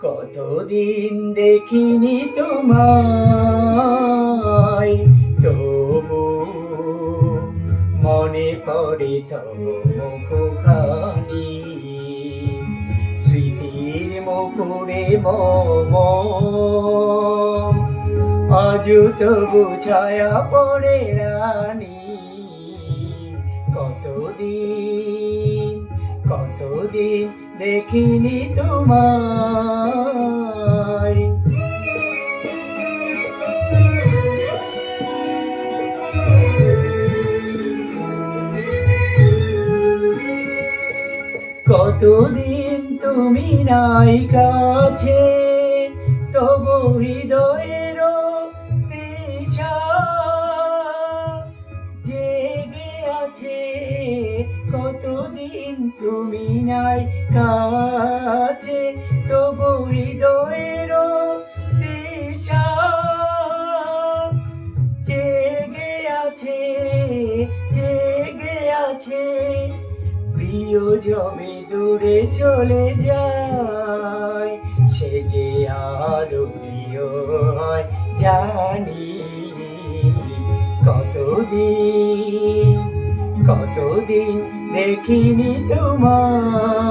কতদিন দেখিনি তোমায়, তবু মনে পড়ে তবু মুখখানি। স্মৃতির মুকুরে মম আজও তবু ছায়া পড়ে রানী। কতদিন কতদিন দেখিনি তোমায়। কতদিন তুমি নাই কাছে, তবু হৃদয়ের তৃষা জেগে আছে। কতদিন তুমি নাই কাছে, তবু হৃদয়ের তৃষা জেগে আছে, জেগে আছে। প্রিয় যবে দূরে চলে যায়, সে যে আরো প্রিয় হয় জানি। কতদিন কতদিন দেখিনি তোমায়।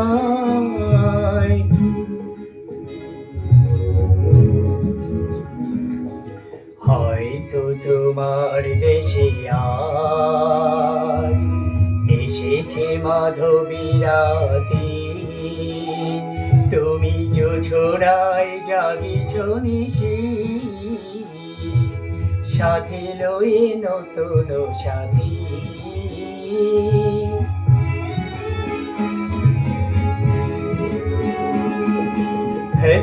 হয়তো তোমার দেশে আজ এসেছে মাধবী রাতে, তুমি জোছনায় জাগিছ নিশি, সাথে লয়ে নতুন সাথী।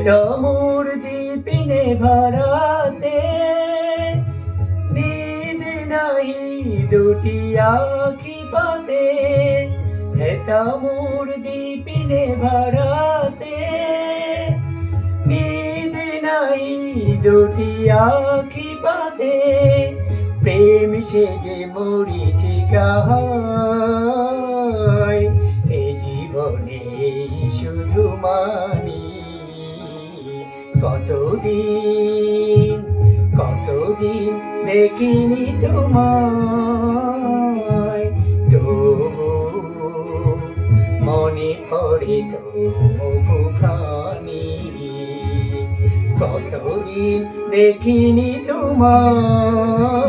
তমুর দীপিনে ভরাতে নিদ নাহি দুটি আখি পাতে। তমুর দীপিনে ভরাতে নিদ নাহি দুটি আখি পাতে। প্রেম সে যে মরিচিকা হয়, এ জীবনে শুধু মানি। কতদিন কতদিন দেখিনি তোমায়, তবু মনে পড়ে তো মুখখানি। কতদিন দেখিনি তোমায়।